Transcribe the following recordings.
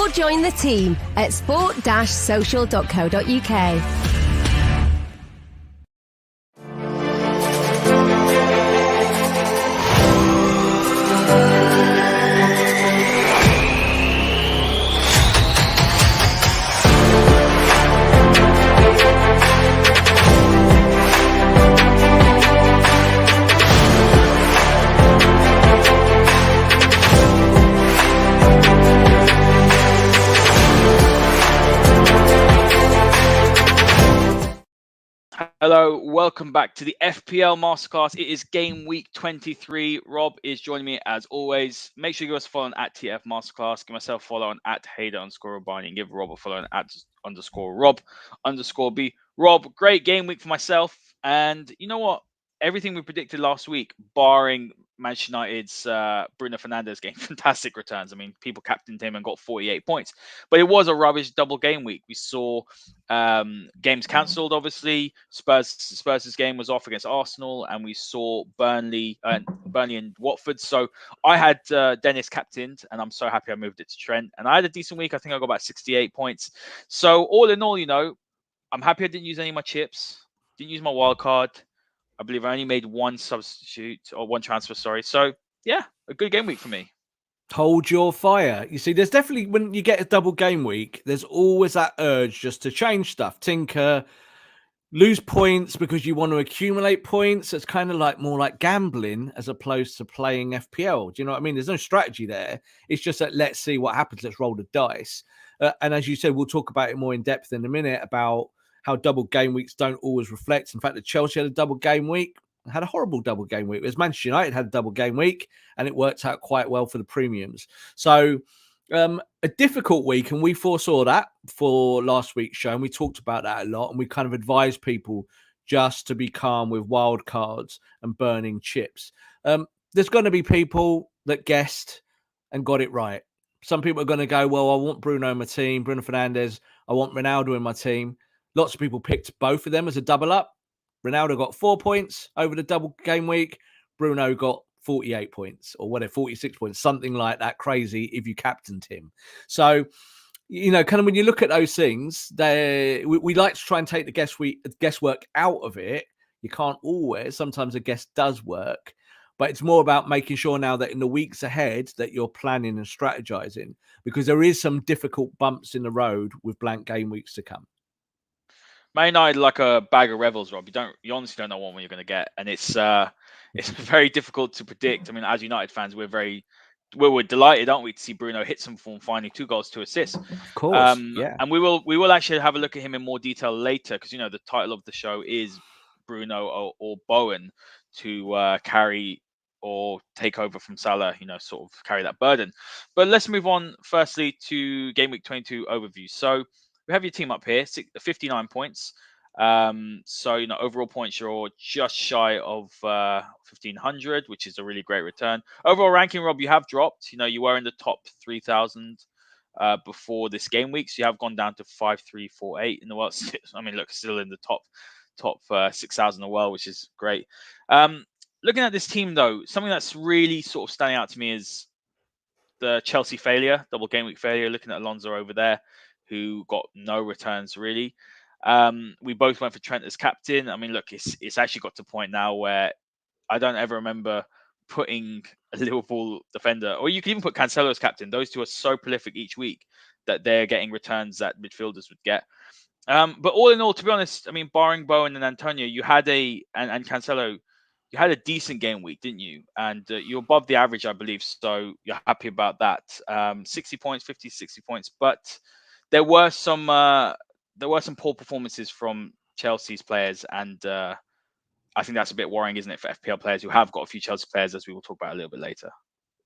or join the team at sport-social.co.uk. Hello, welcome back to the FPL Masterclass. It is game week 23. Rob is joining me as always. Make sure you give us a follow on at TF Masterclass. Give myself a follow on at Haider_Rubbani and give Rob a follow on at _Rob_B. Rob, great game week for myself. And you know what? Everything we predicted last week, barring Manchester United's Bruno Fernandes game, fantastic returns. I mean, people captained him and got 48 points. But it was a rubbish double game week. We saw games cancelled, obviously. Spurs' game was off against Arsenal, and we saw Burnley and Watford. So I had Dennis captained, and I'm so happy I moved it to Trent. And I had a decent week. I think I got about 68 points. So all in all, I'm happy I didn't use any of my chips. Didn't use my wild card. I believe I only made one substitute or one transfer, sorry. So, yeah, a good game week for me. Hold your fire. You see, there's definitely, when you get a double game week, there's always that urge just to change stuff, tinker, lose points because you want to accumulate points. It's kind of like more like gambling as opposed to playing FPL. Do you know what I mean? There's no strategy there. It's just that let's see what happens. Let's roll the dice. And as you said, we'll talk about it more in depth in a minute about how double game weeks don't always reflect. In fact, the Chelsea had a double game week, had a horrible double game week. Whereas Manchester United had a double game week, and it worked out quite well for the premiums. So a difficult week, and we foresaw that for last week's show, and we talked about that a lot, and we kind of advised people just to be calm with wild cards and burning chips. There's going to be people that guessed and got it right. Some people are going to go, well, I want Bruno in my team, Bruno Fernandes. I want Ronaldo in my team. Lots of people picked both of them as a double up. Ronaldo got 4 points over the double game week. Bruno got 48 points or whatever, 46 points, something like that crazy if you captained him. So, kind of when you look at those things, we like to try and take the guesswork out of it. You can't always. Sometimes a guess does work. But it's more about making sure now that in the weeks ahead that you're planning and strategizing, because there is some difficult bumps in the road with blank game weeks to come. Man United like a bag of revels, Rob. You honestly don't know what you're going to get, and it's very difficult to predict. I mean, as United fans, we're delighted, aren't we, to see Bruno hit some form, finally 2 goals, 2 assists. Of course, yeah. And we will actually have a look at him in more detail later, because the title of the show is Bruno or Bowen to carry or take over from Salah, sort of carry that burden. But let's move on firstly to game week 22 overview. So we have your team up here, 59 points. So, overall points, you're just shy of 1,500, which is a really great return. Overall ranking, Rob, you have dropped. You were in the top 3,000 before this game week. So you have gone down to 5,348 in the world. I mean, look, still in the top 6,000 in the world, which is great. Looking at this team, though, something that's really sort of standing out to me is the Chelsea failure, double game week failure. Looking at Alonso over there, who got no returns really. We both went for Trent as captain. I mean, look, it's actually got to a point now where I don't ever remember putting a Liverpool defender, or you can even put Cancelo as captain. Those two are so prolific each week that they're getting returns that midfielders would get. But all in all, to be honest, I mean, barring Bowen and Antonio, and Cancelo, you had a decent game week, didn't you? And you're above the average, I believe. So you're happy about that. 60 points, 50, 60 points. But there were some poor performances from Chelsea's players, and I think that's a bit worrying, isn't it, for FPL players who have got a few Chelsea players, as we will talk about a little bit later.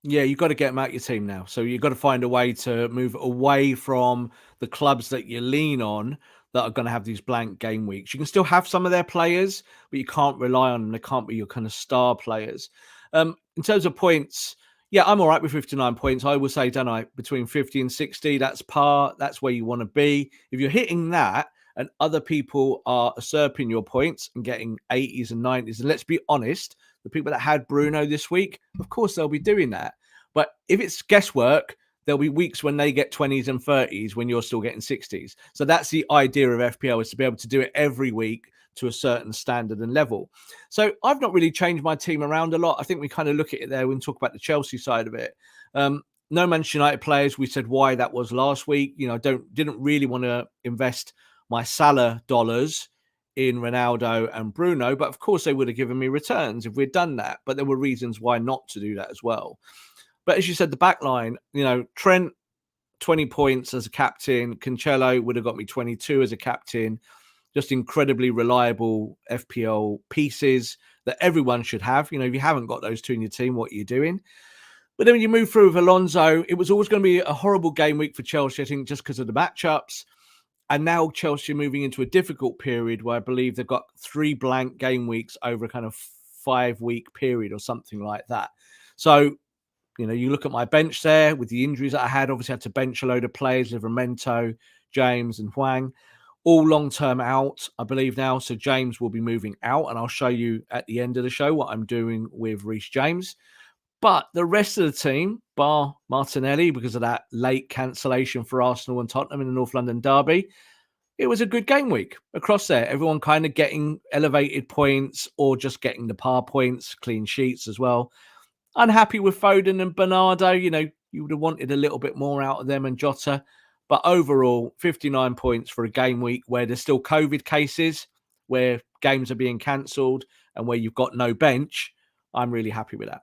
Yeah, you've got to get them out your team now. So you've got to find a way to move away from the clubs that you lean on that are going to have these blank game weeks. You can still have some of their players, but you can't rely on them. They can't be your kind of star players. In terms of points, yeah, I'm all right with 59 points. I would say, don't I, between 50 and 60, that's par. That's where you want to be. If you're hitting that and other people are usurping your points and getting 80s and 90s, and let's be honest, the people that had Bruno this week, of course, they'll be doing that. But if it's guesswork, there'll be weeks when they get 20s and 30s when you're still getting 60s. So that's the idea of FPL, is to be able to do it every week to a certain standard and level. So I've not really changed my team around a lot. I think we kind of look at it there when we talk about the Chelsea side of it. No Manchester United players. We said why that was last week. You know, didn't really want to invest my Salah dollars in Ronaldo and Bruno, but of course they would have given me returns if we'd done that. But there were reasons why not to do that as well. But as you said, the back line, you know, Trent, 20 points as a captain. Cancelo would have got me 22 as a captain. Just incredibly reliable FPL pieces that everyone should have. You know, if you haven't got those two in your team, what are you doing? But then when you move through with Alonso, it was always going to be a horrible game week for Chelsea, I think, just because of the matchups. And now Chelsea are moving into a difficult period where I believe they've got 3 blank game weeks over a kind of 5-week period or something like that. So, you know, you look at my bench there with the injuries that I had. Obviously, I had to bench a load of players, Livramento, James and Hwang, all long-term out, I believe now. So James will be moving out, and I'll show you at the end of the show what I'm doing with Reece James. But the rest of the team, bar Martinelli, because of that late cancellation for Arsenal and Tottenham in the North London derby, it was a good game week across there. Everyone kind of getting elevated points or just getting the par points, clean sheets as well. Unhappy with Foden and Bernardo. You know, you would have wanted a little bit more out of them and Jota. But overall, 59 points for a game week where there's still COVID cases, where games are being cancelled and where you've got no bench. I'm really happy with that.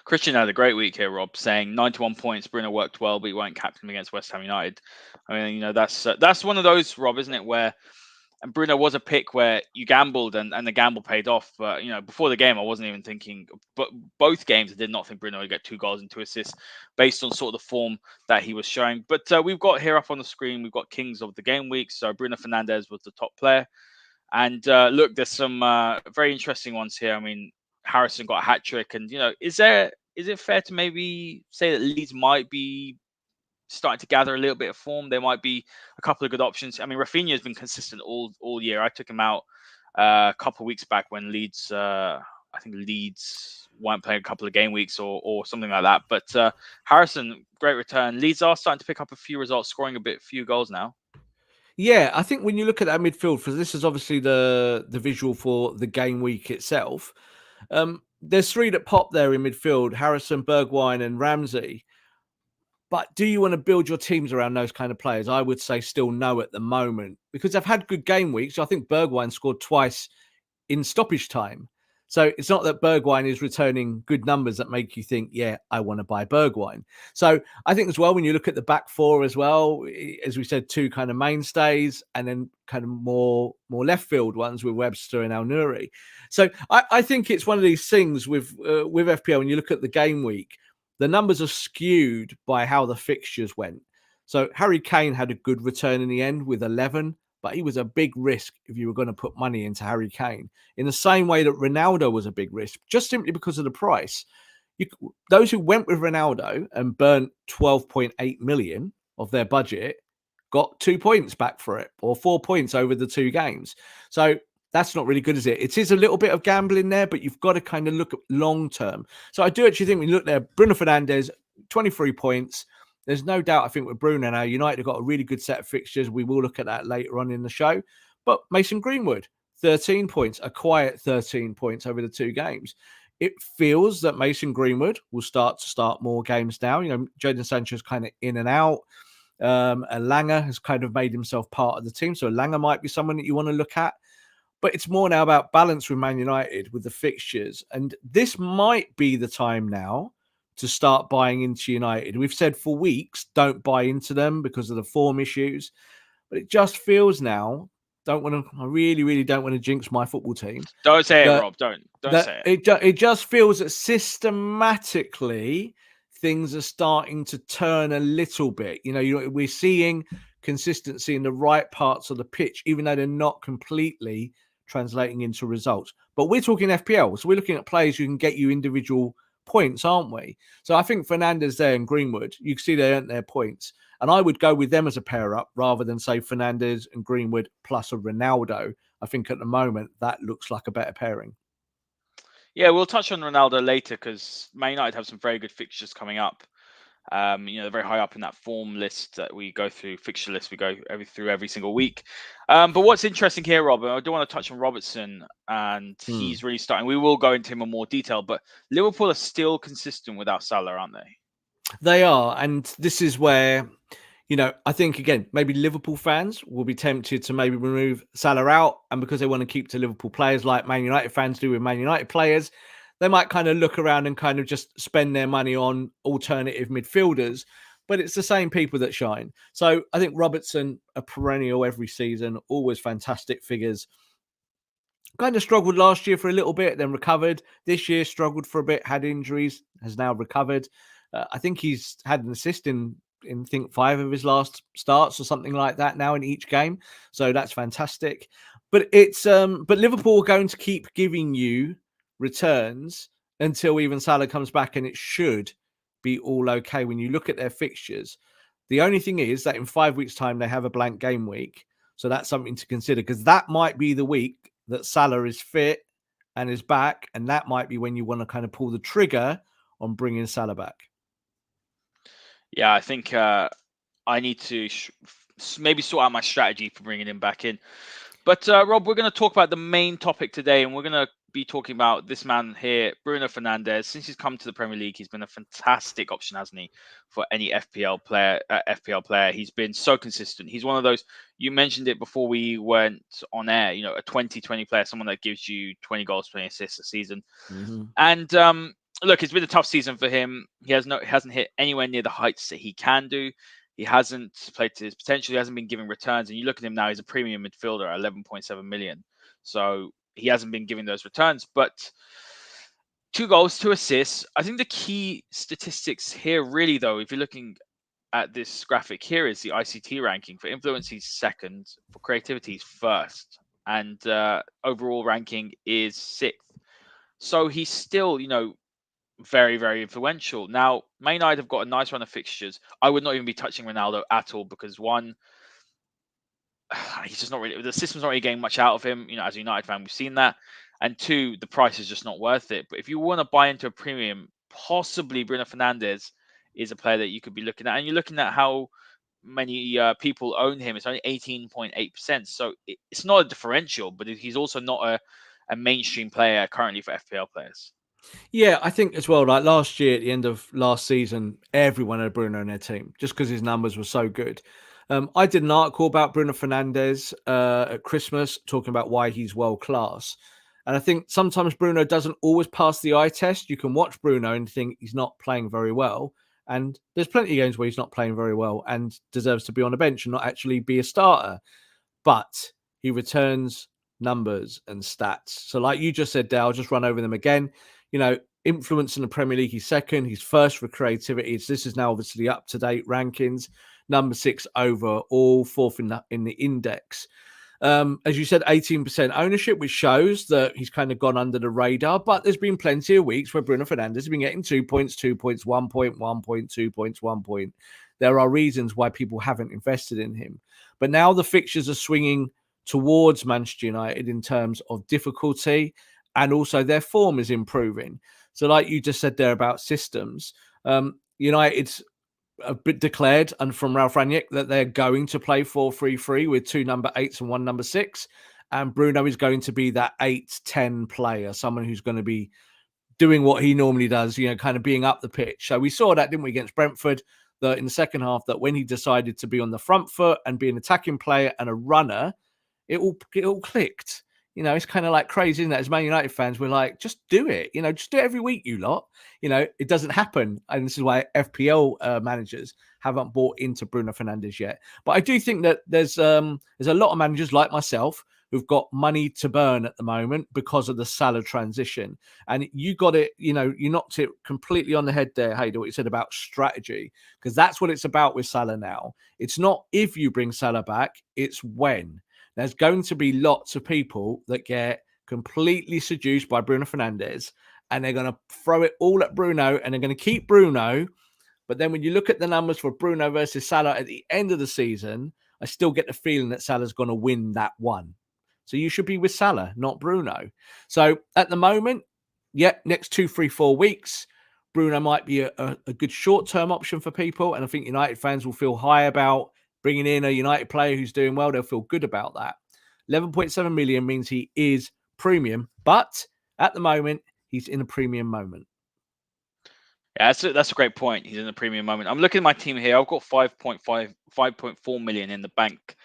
Christian had a great week here, Rob, saying 91 points. Bruno worked well, but he won't captain him against West Ham United. I mean, you know, that's one of those, Rob, isn't it, where, and Bruno was a pick where you gambled and the gamble paid off. But, you know, before the game, I wasn't even thinking, but both games, I did not think Bruno would get 2 goals and 2 assists based on sort of the form that he was showing. But we've got here up on the screen, we've got Kings of the Game Week. So Bruno Fernandes was the top player. And look, there's some very interesting ones here. I mean, Harrison got a hat trick, and, you know, is it fair to maybe say that Leeds might be starting to gather a little bit of form? There might be a couple of good options. I mean, Rafinha has been consistent all year. I took him out a couple of weeks back when Leeds, I think Leeds weren't playing a couple of game weeks or something like that. But Harrison, great return. Leeds are starting to pick up a few results, scoring few goals now. Yeah, I think when you look at that midfield, because this is obviously the visual for the game week itself, there's 3 that pop there in midfield: Harrison, Bergwijn and Ramsey. But do you want to build your teams around those kind of players? I would say still no at the moment, because they've had good game weeks. I think Bergwijn scored twice in stoppage time. So it's not that Bergwijn is returning good numbers that make you think, yeah, I want to buy Bergwijn. So I think as well, when you look at the back 4 as well, as we said, 2 kind of mainstays and then kind of more left field ones with Webster and Al-Nouri. So I think it's one of these things with FPL, when you look at the game week, the numbers are skewed by how the fixtures went. So Harry Kane had a good return in the end with 11, but he was a big risk if you were going to put money into Harry Kane. In the same way that Ronaldo was a big risk, just simply because of the price. Those who went with Ronaldo and burnt 12.8 million of their budget got 2 points back for it, or 4 points over the 2 games. So that's not really good, is it? It is a little bit of gambling there, but you've got to kind of look at long term. So I do actually think when you look there, Bruno Fernandes, 23 points. There's no doubt, I think, with Bruno now, United have got a really good set of fixtures. We will look at that later on in the show. But Mason Greenwood, 13 points, a quiet 13 points over the 2 games. It feels that Mason Greenwood will start more games now. You know, Jadon Sancho's kind of in and out. Langer has kind of made himself part of the team. So Langer might be someone that you want to look at. But it's more now about balance with Man United, with the fixtures. And this might be the time now to start buying into United. We've said for weeks, don't buy into them because of the form issues. But it just feels now, I really, really don't want to jinx my football team. Don't say it, Rob. Don't say it. It just feels that systematically things are starting to turn a little bit. You know, we're seeing consistency in the right parts of the pitch, even though they're not completely translating into results. But we're talking FPL, so we're looking at players who can get you individual points, aren't we? So I think Fernandes there and Greenwood, you can see they earned their points. And I would go with them as a pair up rather than say Fernandes and Greenwood plus a Ronaldo. I think at the moment that looks like a better pairing. Yeah, we'll touch on Ronaldo later because Man United have some very good fixtures coming up. They're very high up in that form list that we go through, fixture list we go through every single week. But what's interesting here, Rob, I do want to touch on Robertson, and he's really starting. We will go into him in more detail, but Liverpool are still consistent without Salah, aren't they? They are, and this is where, I think, again, maybe Liverpool fans will be tempted to maybe remove Salah out, and because they want to keep to Liverpool players like Man United fans do with Man United players, they might kind of look around and kind of just spend their money on alternative midfielders, but it's the same people that shine. So I think Robertson, a perennial every season, always fantastic figures. Kind of struggled last year for a little bit, then recovered. This year struggled for a bit, had injuries, has now recovered. I think he's had an assist in I think 5 of his last starts or something like that now in each game. So that's fantastic. But it's but Liverpool are going to keep giving you returns until even Salah comes back, and it should be all okay when you look at their fixtures. The only thing is that in 5 weeks' time they have a blank game week. So that's something to consider, because that might be the week that Salah is fit and is back, and that might be when you want to kind of pull the trigger on bringing Salah back. Yeah, I think I need to maybe sort out my strategy for bringing him back in. But Rob, we're going to talk about the main topic today, and we're going to be talking about this man here, Bruno Fernandes. Since he's come to the Premier League, he's been a fantastic option, hasn't he, for any FPL player? He's been so consistent. He's one of those, you mentioned it before we went on air, a 20-20 player, someone that gives you 20 goals, 20 assists a season. Mm-hmm. And look, it's been a tough season for him. He hasn't hit anywhere near the heights that he can do. He hasn't played to his potential. He hasn't been giving returns. And you look at him now, he's a premium midfielder at 11.7 million. So he hasn't been giving those returns. But 2 goals, 2 assists. I think the key statistics here, really, though, if you're looking at this graphic here, is the ICT ranking. For influence, he's second. For creativity, he's first. And overall ranking is 6th. So he's still, very, very influential. Now, Man United have got a nice run of fixtures. I would not even be touching Ronaldo at all, because one, he's just not really, the system's not really getting much out of him. As a United fan, we've seen that. And 2, the price is just not worth it. But if you want to buy into a premium, possibly Bruno Fernandes is a player that you could be looking at. And you're looking at how many people own him. It's only 18.8%. So it's not a differential, but he's also not a mainstream player currently for FPL players. Yeah, I think as well, like last year, at the end of last season, everyone had Bruno in their team just because his numbers were so good. I did an article about Bruno Fernandes at Christmas, talking about why he's world class. And I think sometimes Bruno doesn't always pass the eye test. You can watch Bruno and think he's not playing very well. And there's plenty of games where he's not playing very well and deserves to be on the bench and not actually be a starter. But he returns numbers and stats. So like you just said, Dale, I'll just run over them again. Influence in the Premier League, he's second. He's first for creativity. This is now obviously up-to-date rankings. Number 6 overall, 4th in the index. As you said, 18% ownership, which shows that he's kind of gone under the radar. But there's been plenty of weeks where Bruno Fernandes has been getting 2 points, 2 points, 1 point, 1 point, 2 points, 1 point. There are reasons why people haven't invested in him. But now the fixtures are swinging towards Manchester United in terms of difficulty, and also their form is improving. So like you just said there about systems, United's a bit declared, and from Ralph Rangnick, that they're going to play 4-3-3 with 2 number 8s and 1 number 6. And Bruno is going to be that 8-10 player, someone who's going to be doing what he normally does, kind of being up the pitch. So we saw that, didn't we, against Brentford, that in the second half, that when he decided to be on the front foot and be an attacking player and a runner, it all clicked. It's kind of like crazy, isn't it? As Man United fans, we're like, just do it. Just do it every week, you lot. It doesn't happen. And this is why FPL managers haven't bought into Bruno Fernandes yet. But I do think that there's a lot of managers like myself who've got money to burn at the moment because of the Salah transition. And you got it, you knocked it completely on the head there, Haider, what you said about strategy, because that's what it's about with Salah now. It's not if you bring Salah back, it's when. There's going to be lots of people that get completely seduced by Bruno Fernandes, and they're going to throw it all at Bruno, and they're going to keep Bruno. But then when you look at the numbers for Bruno versus Salah at the end of the season, I still get the feeling that Salah's going to win that one. So you should be with Salah, not Bruno. So at the moment, next 2, 3, 4 weeks, Bruno might be a good short-term option for people, and I think United fans will feel high about bringing in a United player who's doing well. They'll feel good about that. 11.7 million means he is premium, but at the moment, he's in a premium moment. Yeah, that's a great point. He's in a premium moment. I'm looking at my team here. I've got 5.4 million in the bank.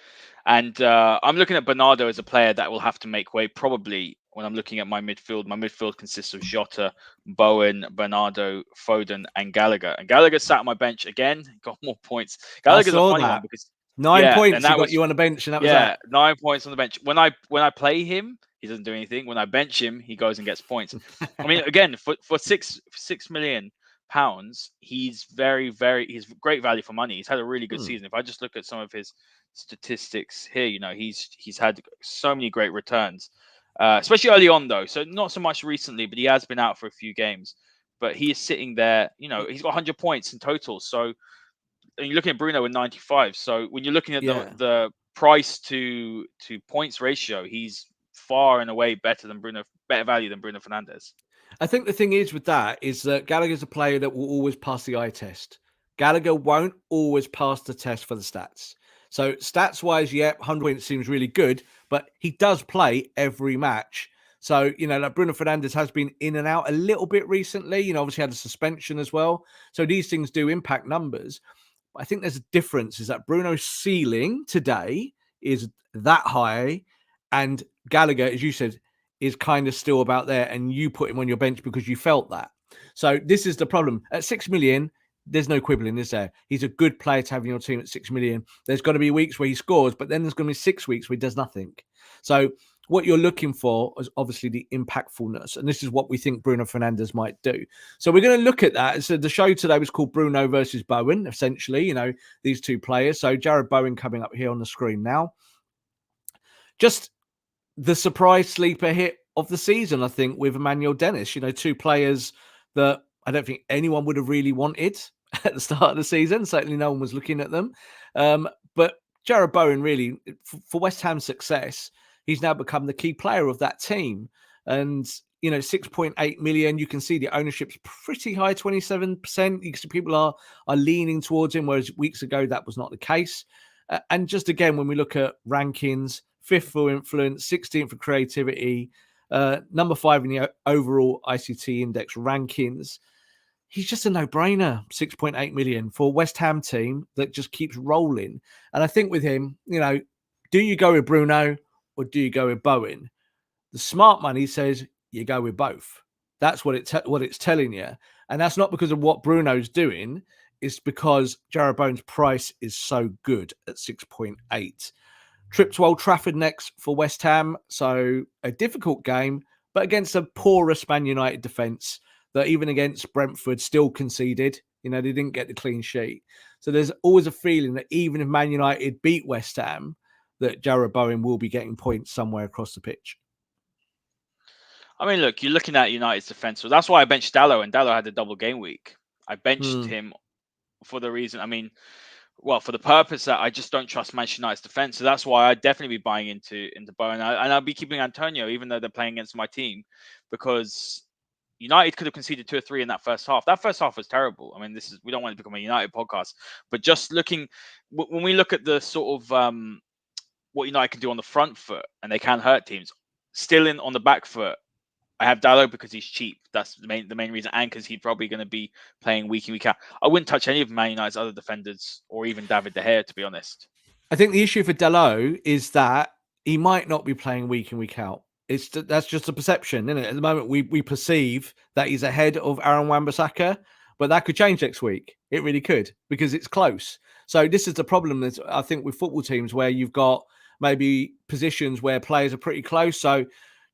And I'm looking at Bernardo as a player that will have to make way probably when I'm looking at my midfield. My midfield consists of Jota, Bowen, Bernardo, Foden, and Gallagher. And Gallagher sat on my bench again, got more points. Gallagher's a funny one because 9 points and that got you on the bench, and that was that. 9 points on the bench. When I play him, he doesn't do anything. When I bench him, he goes and gets points. I mean, again, for £6 million, he's he's great value for money. He's had a really good season. If I just look at some of his statistics here, he's had so many great returns, especially early on though. So not so much recently, but he has been out for a few games. But he is sitting there. He's got 100 points in total. So and you're looking at Bruno with 95. So when you're looking at the price to points ratio, he's far and away better value than Bruno Fernandes. I think the thing is with that is that Gallagher's a player that will always pass the eye test. Gallagher won't always pass the test for the stats. So stats-wise, 100 points seems really good, but he does play every match. So, like Bruno Fernandes has been in and out a little bit recently, obviously had a suspension as well. So these things do impact numbers. But I think there's a difference is that Bruno's ceiling today is that high, and Gallagher, as you said, is kind of still about there, and you put him on your bench because you felt that. So this is the problem. At 6 million, there's no quibbling, is there? He's a good player to have in your team at 6 million. There's got to be weeks where he scores, but then there's going to be 6 weeks where he does nothing. So what you're looking for is obviously the impactfulness, and this is what we think Bruno Fernandes might do. So we're going to look at that. So the show today was called Bruno versus Bowen, essentially, these two players. So Jarrod Bowen coming up here on the screen now. Just the surprise sleeper hit of the season, I think, with Emmanuel Dennis. Two players that I don't think anyone would have really wanted at the start of the season. Certainly no one was looking at them. But Jarrod Bowen, really, for West Ham's success, he's now become the key player of that team. And, 6.8 million, you can see the ownership's pretty high, 27%. You can see people are leaning towards him, whereas weeks ago that was not the case. And just again, when we look at rankings, 5th for influence, 16th for creativity, number 5 in the overall ICT index rankings. He's just a no-brainer, 6.8 million for a West Ham team that just keeps rolling. And I think with him, do you go with Bruno or do you go with Bowen? The smart money says you go with both. That's what it's telling you. And that's not because of what Bruno's doing. It's because Jarrod Bowen's price is so good at 6.8. Trip to Old Trafford next for West Ham. So a difficult game, but against a porous Man United defence that even against Brentford still conceded. They didn't get the clean sheet. So there's always a feeling that even if Man United beat West Ham, that Jarrod Bowen will be getting points somewhere across the pitch. I mean, look, you're looking at United's defence. So that's why I benched Dalot, and Dalot had a double game week. I benched him for the reason, for the purpose that I just don't trust Manchester United's defence. So that's why I'd definitely be buying into Bowen. And I'll be keeping Antonio, even though they're playing against my team, because United could have conceded 2 or 3 in that first half. That first half was terrible. I mean, we don't want to become a United podcast, but just when we look at the sort of what United can do on the front foot, and they can hurt teams, still on the back foot, I have Dalot because he's cheap. That's the main reason, and because he's probably going to be playing week in, week out. I wouldn't touch any of Man United's other defenders or even David De Gea, to be honest. I think the issue for Dalot is that he might not be playing week in, week out. That's just a perception, isn't it? At the moment, we perceive that he's ahead of Aaron Wan-Bissaka, but that could change next week. It really could, because it's close. So this is the problem that I think with football teams where you've got maybe positions where players are pretty close. So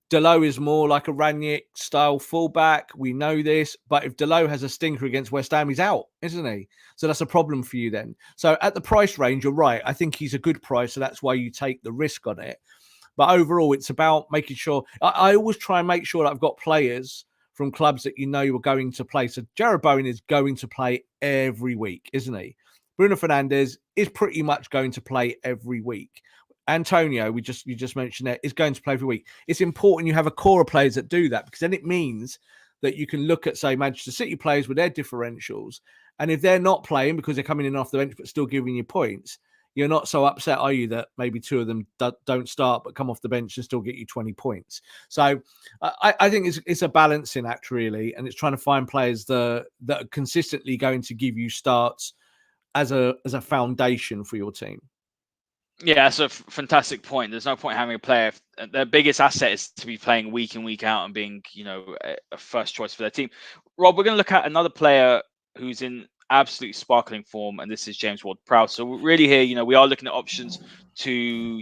Dalot is more like a Ranić style fullback. We know this, but if Dalot has a stinker against West Ham, he's out, isn't he? So that's a problem for you then. So at the price range, you're right. I think he's a good price, so that's why you take the risk on it. But overall, it's about making sure. I always try and make sure that I've got players from clubs that you're going to play. So Jarrod Bowen is going to play every week, isn't he? Bruno Fernandes is pretty much going to play every week. Antonio, you just mentioned that, is going to play every week. It's important you have a core of players that do that, because then it means that you can look at, say, Manchester City players with their differentials. And if they're not playing because they're coming in off the bench but still giving you points, you're not so upset, are you, that maybe two of them don't start but come off the bench and still get you 20 points? So I think it's a balancing act, really, and it's trying to find players that are consistently going to give you starts as a foundation for your team. Yeah, that's a fantastic point. There's no point having a player. Their biggest asset is to be playing week in, week out and being, a first choice for their team. Rob, we're going to look at another player who's in absolutely sparkling form, and this is James Ward-Prowse. So really here, we are looking at options to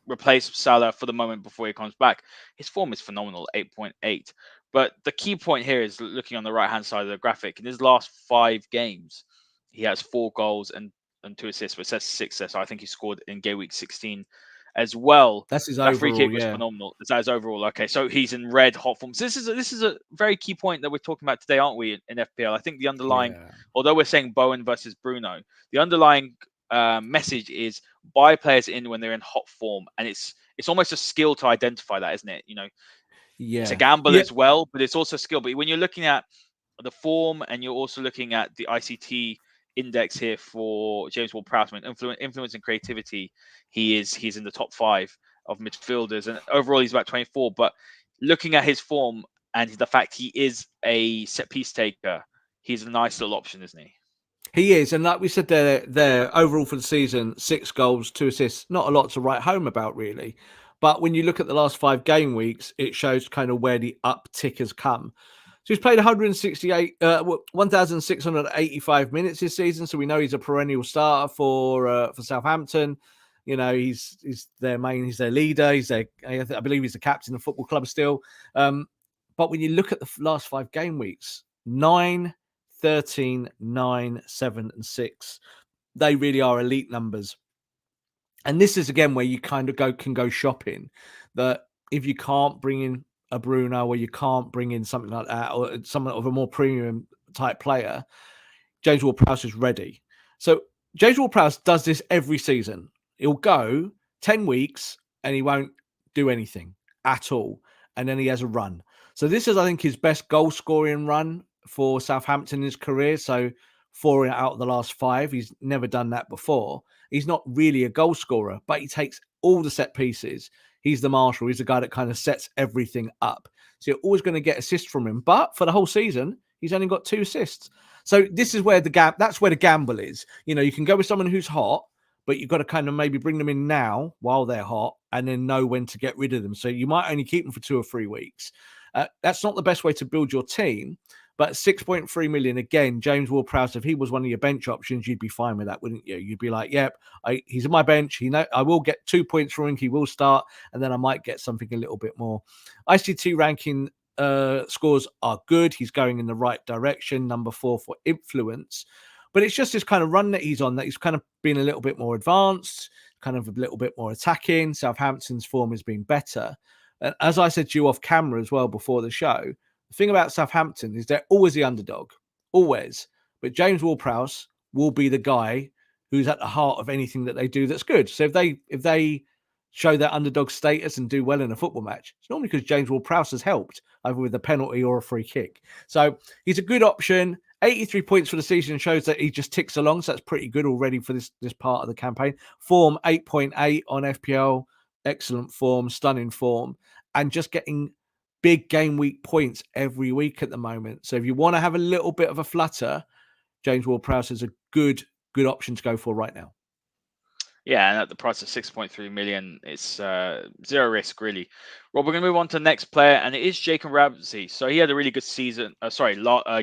replace Salah for the moment before he comes back. His form is phenomenal, 8.8. But the key point here is looking on the right-hand side of the graphic. In his last 5 games, he has 4 goals and 2 assists, but it says 6 assists. So I think he scored in Gameweek 16 as well. That's his that overall, free kick was phenomenal. Is that his overall? Okay, so he's in red hot form. So this is a very key point that we're talking about today, aren't we? In FPL, I think the underlying, although we're saying Bowen versus Bruno, the underlying message is buy players in when they're in hot form, and it's almost a skill to identify that, isn't it? It's a gamble as well, but it's also a skill. But when you're looking at the form and you're also looking at the ICT index here for James Ward-Prowse, influence and creativity, he's in the top 5 of midfielders, and overall he's about 24. But looking at his form and the fact he is a set piece taker, he's a nice little option, isn't he? He is, and like we said, there overall for the season, 6 goals, 2 assists. Not a lot to write home about, really. But when you look at the last 5 game weeks, it shows kind of where the uptick has come. So he's played 1,685 minutes this season. So we know he's a perennial starter for Southampton. He's their leader. I believe he's the captain of the football club still. But when you look at the last 5 game weeks, 9, 13, 9, 7, and 6, they really are elite numbers. And this is again where you kind of can go shopping. That if you can't bring in a Bruno, or you can't bring in something like that, or someone of a more premium type player, James Ward-Prowse is ready. So James Ward-Prowse does this every season. He'll go 10 weeks and he won't do anything at all, and then he has a run. So this is, I think, his best goal scoring run for Southampton in his career. So 4 out of the last 5. He's never done that before. He's not really a goal scorer, but he takes all the set pieces. He's the marshal. He's the guy that kind of sets everything up. So you're always going to get assists from him. But for the whole season, he's only got 2 assists. So this is where that's where the gamble is. You can go with someone who's hot, but you've got to kind of maybe bring them in now while they're hot and then know when to get rid of them. So you might only keep them for 2 or 3 weeks. That's not the best way to build your team. But 6.3 million, again, James Ward-Prowse, if he was one of your bench options, you'd be fine with that, wouldn't you? You'd be like, yep, he's on my bench. I will get 2 points from him. He will start, and then I might get something a little bit more. ICT ranking scores are good. He's going in the right direction, number 4 for influence. But it's just this kind of run that he's on, that he's kind of been a little bit more advanced, kind of a little bit more attacking. Southampton's form has been better. And as I said to you off camera as well before the show, the thing about Southampton is they're always the underdog, always. But James Ward-Prowse will be the guy who's at the heart of anything that they do that's good. So if they show their underdog status and do well in a football match, it's normally because James Ward-Prowse has helped, either with a penalty or a free kick. So he's a good option. 83 points for the season shows that he just ticks along. So that's pretty good already for this part of the campaign. Form 8.8 on FPL. Excellent form, stunning form. And just getting big game week points every week at the moment. So if you want to have a little bit of a flutter, James Ward-Prowse is a good option to go for right now. Yeah, and at the price of 6.3 million, it's zero risk, really. Rob, we're going to move on to the next player, and it is Jacob Ramsey. So he had a really good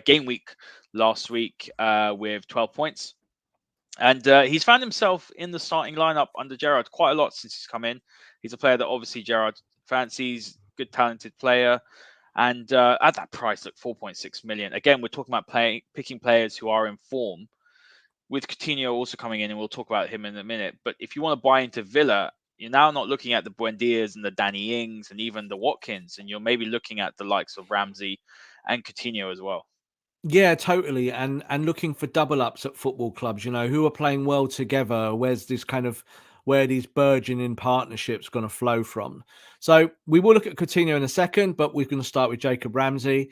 game week last week with 12 points. And he's found himself in the starting lineup under Jarrod quite a lot since he's come in. He's a player that obviously Jarrod fancies, good talented player. And at that price, look, 4.6 million. Again, we're talking about picking players who are in form, with Coutinho also coming in, and we'll talk about him in a minute. But if you want to buy into Villa, you're now not looking at the Buendias and the Danny Ings and even the Watkins, and you're maybe looking at the likes of Ramsey and Coutinho as well. Yeah, totally. And looking for double ups at football clubs, who are playing well together. Where's this kind of where these burgeoning partnerships going to flow from? So we will look at Coutinho in a second, but we're going to start with Jacob Ramsey.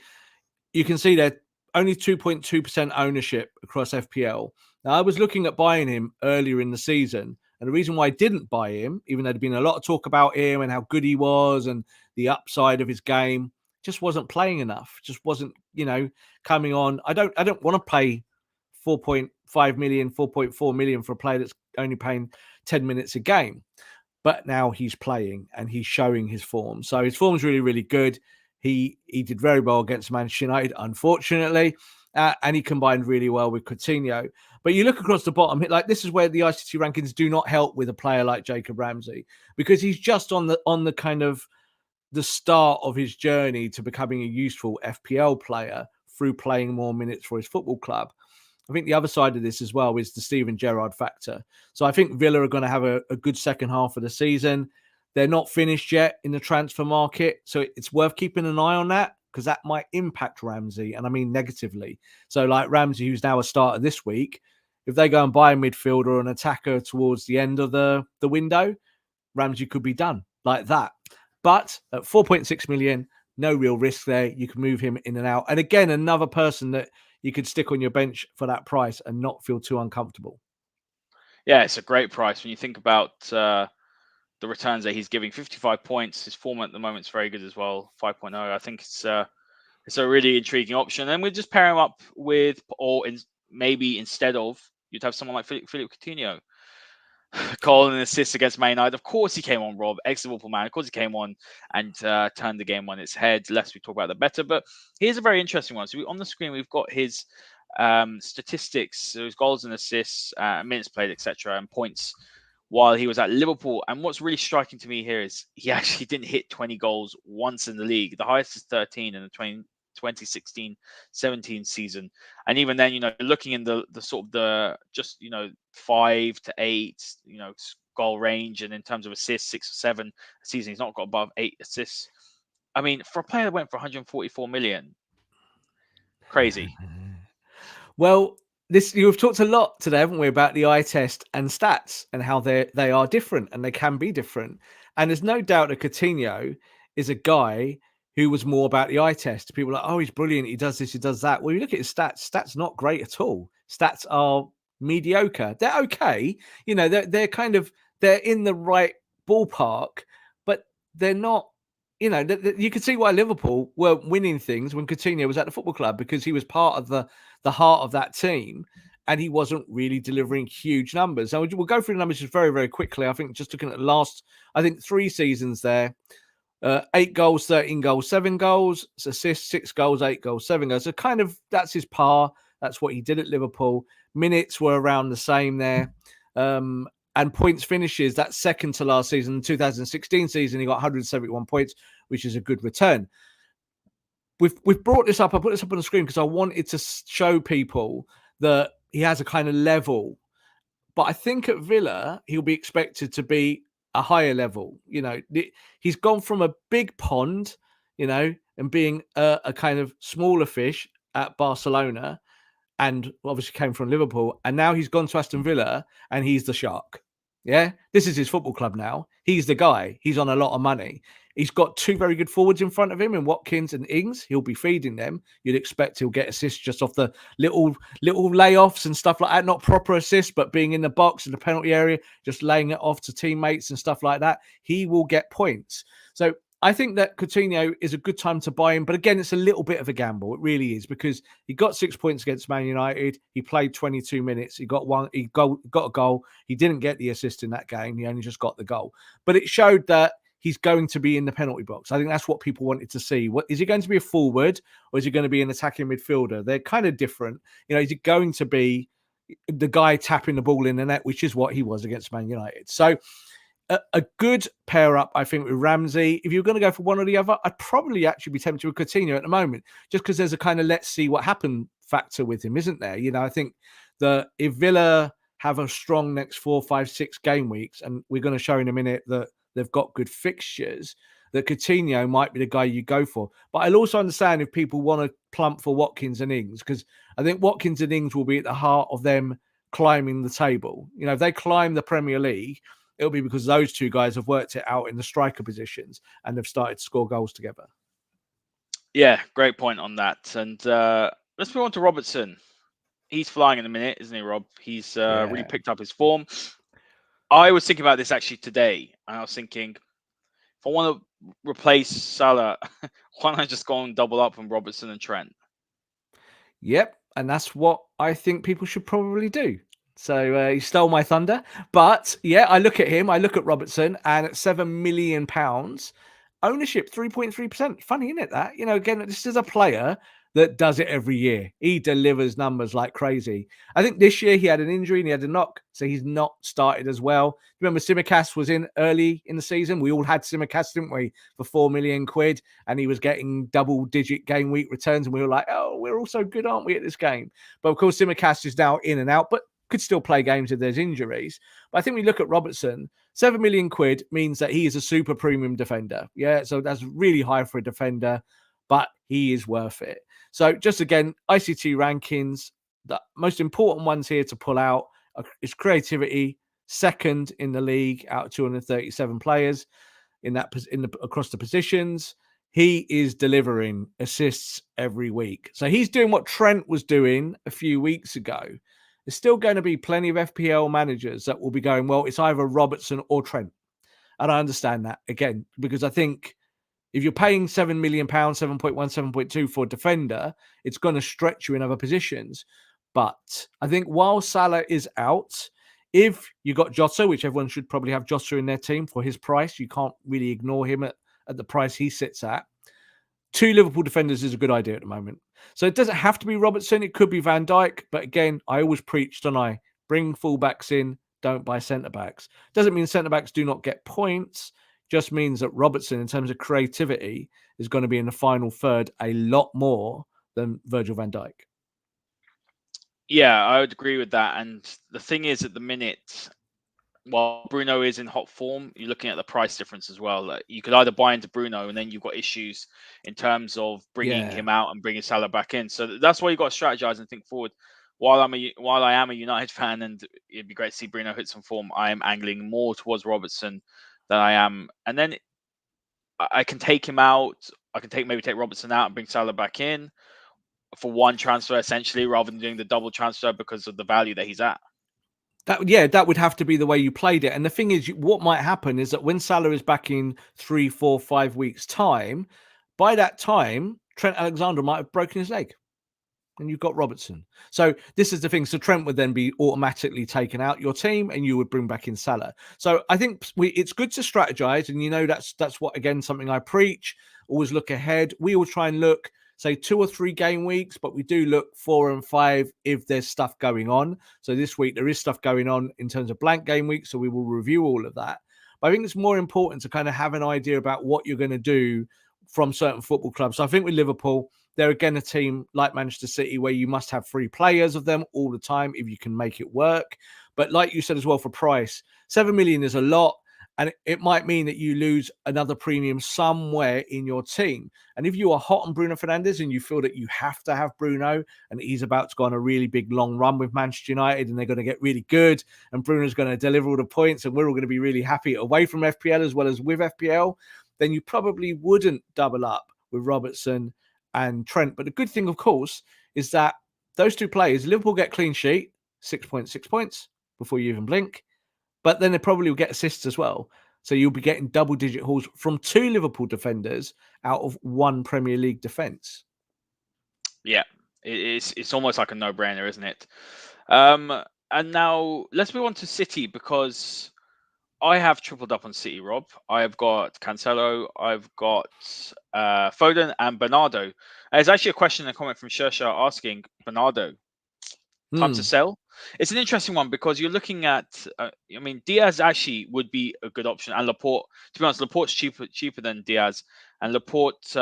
you can see they're only 2.2% ownership across FPL. Now, I was looking at buying him earlier in the season, and the reason why I didn't buy him, even though there'd been a lot of talk about him and how good he was and the upside of his game, just wasn't playing enough. Just wasn't, coming on. I don't want to pay 4.5 million, 4.4 million for a player that's only playing 10 minutes a game. But now he's playing and he's showing his form. So his form's really, really good. He did very well against Manchester United, unfortunately, and he combined really well with Coutinho. But you look across the bottom, like this is where the ICT rankings do not help with a player like Jacob Ramsey, because he's just on the kind of the start of his journey to becoming a useful FPL player through playing more minutes for his football club. I think the other side of this as well is the Steven Gerrard factor. So I think Villa are going to have a good second half of the season. They're not finished yet in the transfer market. So it's worth keeping an eye on that, because that might impact Ramsey, and I mean negatively. So like Ramsey, who's now a starter this week, if they go and buy a midfielder or an attacker towards the end of the window, Ramsey could be done like that. But at 4.6 million, no real risk there. You can move him in and out. And again, another person that you could stick on your bench for that price and not feel too uncomfortable. Yeah, it's a great price when you think about the returns that he's giving. 55 points. His form at the moment is very good as well. 5.0. I think it's a really intriguing option. And we'll just pair him up with, maybe instead of, you'd have someone like Philippe Coutinho. Goal and assist against Man United. Of course he came on, Rob. Excellent Liverpool man. Of course he came on and turned the game on its head. The less we talk about, the better. But here's a very interesting one. So on the screen, we've got his statistics, so his goals and assists, minutes played, etc., and points while he was at Liverpool. And what's really striking to me here is he actually didn't hit 20 goals once in the league. The highest is 13 in the 2016-17 season, and even then, looking in the sort of the just 5 to 8 goal range, and in terms of assists 6 or 7 a season, he's not got above 8 assists. I mean, for a player that went for 144 million, crazy. Well, you've talked a lot today, haven't we, about the eye test and stats and how they are different and they can be different. And there's no doubt that Coutinho is a guy who was more about the eye test. People are like, oh, he's brilliant. He does this, he does that. Well, you look at his stats. Stats not great at all. Stats are mediocre. They're okay. They're kind of, they're in the right ballpark, but they're not. You could see why Liverpool were winning things when Coutinho was at the football club, because he was part of the heart of that team, and he wasn't really delivering huge numbers. So we'll go through the numbers just very, very quickly. I think just looking at the last, 3 seasons there, 8 goals, 13 goals, 7 goals, assists, 6 goals, 8 goals, 7 goals. So kind of that's his par. That's what he did at Liverpool. Minutes were around the same there. And points finishes, that's second to last season. 2016 season, he got 171 points, which is a good return. We've brought this up. I put this up on the screen because I wanted to show people that he has a kind of level. But I think at Villa, he'll be expected to be a higher level. He's gone from a big pond, and being a kind of smaller fish at Barcelona, and obviously came from Liverpool. And now he's gone to Aston Villa and he's the shark. Yeah, this is his football club now. He's the guy. He's on a lot of money. He's got 2 very good forwards in front of him in Watkins and Ings. He'll be feeding them. You'd expect he'll get assists just off the little layoffs and stuff like that. Not proper assists, but being in the box in the penalty area, just laying it off to teammates and stuff like that. He will get points. So I think that Coutinho is a good time to buy him. But again, it's a little bit of a gamble. It really is, because he got 6 points against Man United. He played 22 minutes. He got one. He got a goal. He didn't get the assist in that game. He only just got the goal. But it showed that he's going to be in the penalty box. I think that's what people wanted to see. What is he going to be, a forward, or is he going to be an attacking midfielder? They're kind of different. Is he going to be the guy tapping the ball in the net, which is what he was against Man United? So a good pair up, I think, with Ramsey. If you're going to go for one or the other, I'd probably actually be tempted with Coutinho at the moment, just because there's a kind of let's see what happened factor with him, isn't there? I think that if Villa have a strong next 4, 5, 6 game weeks, and we're going to show in a minute that they've got good fixtures, that Coutinho might be the guy you go for. But I'll also understand if people want to plump for Watkins and Ings, because I think Watkins and Ings will be at the heart of them climbing the table. If they climb the Premier League, it'll be because those 2 guys have worked it out in the striker positions and have started to score goals together. Yeah, great point on that. And let's move on to Robertson. He's flying in a minute, isn't he, Rob? He's really Yeah. picked up his form. I was thinking about this actually today, and I was thinking, if I want to replace Salah, why don't I just go and double up on Robertson and Trent? Yep, and that's what I think people should probably do. So he stole my thunder, but yeah, I look at him, I look at Robertson, and at £7 million, ownership 3.3%. Funny, isn't it? That again, this is a player that does it every year. He delivers numbers like crazy. I think this year he had an injury and he had a knock, so he's not started as well. Remember, Simicast was in early in the season. We all had Simicast, didn't we, for £4 million, and he was getting double-digit game week returns, and we were like, "Oh, we're all so good, aren't we, at this game?" But of course, Simicast is now in and out, but could still play games if there's injuries. But I think we look at Robertson. £7 million means that he is a super premium defender. Yeah, so that's really high for a defender, but he is worth it. So just again, ICT rankings, the most important ones here to pull out is creativity, second in the league out of 237 players across the positions. He is delivering assists every week. So he's doing what Trent was doing a few weeks ago. There's still going to be plenty of FPL managers that will be going, well, it's either Robertson or Trent. And I understand that, again, because I think if you're paying £7 million, 7.1, 7.2 for a defender, it's going to stretch you in other positions. But I think while Salah is out, if you got Jota, which everyone should probably have Jota in their team for his price, you can't really ignore him at the price he sits at. 2 Liverpool defenders is a good idea at the moment. So it doesn't have to be Robertson. It could be Van Dijk. But again, I always preach, don't I? Bring fullbacks in. Don't buy centre-backs. Doesn't mean centre-backs do not get points. Just means that Robertson, in terms of creativity, is going to be in the final third a lot more than Virgil van Dijk. Yeah, I would agree with that. And the thing is, at the minute, while Bruno is in hot form, you're looking at the price difference as well. Like, you could either buy into Bruno, and then you've got issues in terms of bringing Yeah. him out and bringing Salah back in. So that's why you got to strategize and think forward. While I am a United fan, and it'd be great to see Bruno hit some form, I am angling more towards Robertson than I am. And then I can take him out. I can maybe take Robertson out and bring Salah back in for one transfer, essentially, rather than doing the double transfer because of the value that he's at. That would have to be the way you played it. And the thing is, what might happen is that when Salah is back in 3, 4, 5 weeks' time, by that time, Trent Alexander might have broken his leg. And you've got Robertson. So this is the thing. So Trent would then be automatically taken out your team, and you would bring back in Salah. So I think it's good to strategize, and that's what, again, something I preach. Always look ahead. We will try and look, say, 2 or 3 game weeks, but we do look 4 and 5 if there's stuff going on. So this week there is stuff going on in terms of blank game week, so we will review all of that. But I think it's more important to kind of have an idea about what you're going to do from certain football clubs. So I think with Liverpool, they're again a team like Manchester City where you must have 3 players of them all the time if you can make it work. But like you said as well, for price, 7 million is a lot. And it might mean that you lose another premium somewhere in your team. And if you are hot on Bruno Fernandes and you feel that you have to have Bruno and he's about to go on a really big long run with Manchester United and they're going to get really good and Bruno's going to deliver all the points and we're all going to be really happy away from FPL as well as with FPL, then you probably wouldn't double up with Robertson and Trent. But the good thing, of course, is that those 2 players, Liverpool get clean sheet, 6.6 points before you even blink. But then they probably will get assists as well. So you'll be getting double-digit hauls from 2 Liverpool defenders out of 1 Premier League defence. Yeah, it's almost like a no-brainer, isn't it? And now let's move on to City, because I have tripled up on City, Rob. I have got Cancelo, I've got Foden and Bernardo. There's actually a question and a comment from Shersha asking, Bernardo, time to sell? It's an interesting one because you're looking at, Diaz actually would be a good option. And Laporte, to be honest, Laporte's cheaper than Diaz. And Laporte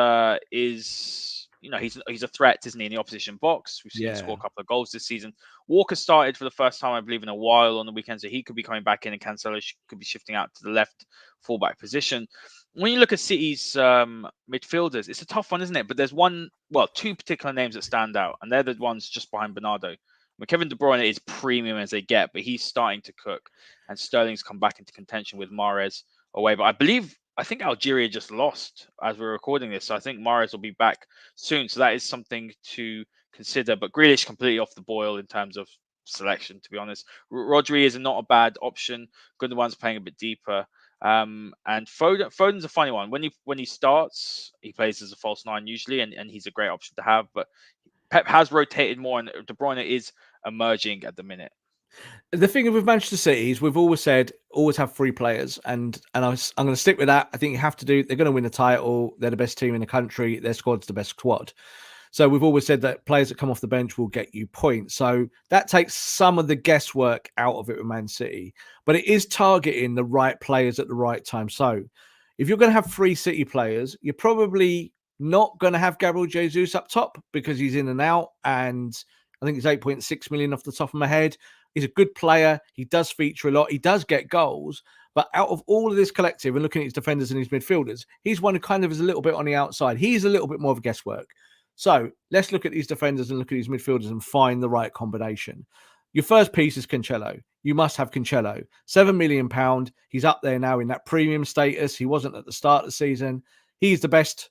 is, he's a threat, isn't he, in the opposition box? We've seen him score a couple of goals this season. Walker started for the first time, I believe, in a while on the weekend, so he could be coming back in, and Cancelo could be shifting out to the left fullback position. When you look at City's midfielders, it's a tough one, isn't it? But there's 2 particular names that stand out, and they're the ones just behind Bernardo. Kevin De Bruyne is premium as they get, but he's starting to cook, and Sterling's come back into contention with Mahrez away. But I believe I think Algeria just lost as we're recording this. So I think Mahrez will be back soon. So that is something to consider. But Grealish completely off the boil in terms of selection, to be honest. Rodri is not a bad option. Gundogan's playing a bit deeper. And Foden's a funny one. When he starts, he plays as a false nine usually, and he's a great option to have. But Pep has rotated more, and De Bruyne is emerging at the minute. The thing with Manchester City is we've always said always have 3 players, and I'm going to stick with that. I think you have to do. They're going to win the title. They're the best team in the country. Their squad's the best squad. So we've always said that players that come off the bench will get you points. So that takes some of the guesswork out of it with Man City, but it is targeting the right players at the right time. So if you're going to have 3 City players, you're probably not going to have Gabriel Jesus up top because he's in and out, and I think it's 8.6 million off the top of my head. He's a good player. He does feature a lot. He does get goals. But out of all of this collective and looking at his defenders and his midfielders, he's one who kind of is a little bit on the outside. He's a little bit more of a guesswork. So let's look at these defenders and look at these midfielders and find the right combination. Your first piece is Cancelo. You must have Cancelo. £7 million. He's up there now in that premium status. He wasn't at the start of the season. He's the best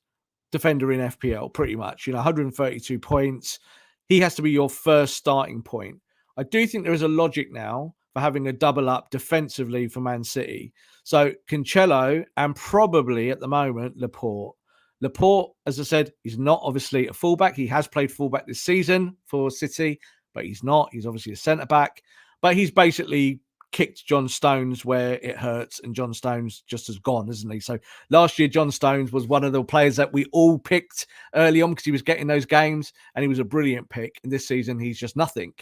defender in FPL, pretty much. 132 points. He has to be your first starting point. I do think there is a logic now for having a double up defensively for Man City. So Cancelo and probably at the moment Laporte. Laporte, as I said, is not obviously a fullback. He has played fullback this season for City, but he's not. He's obviously a centre back. But he's basically kicked John Stones where it hurts, and John Stones just has gone, isn't he? So last year, John Stones was one of the players that we all picked early on because he was getting those games, and he was a brilliant pick. And this season, he's just nothing.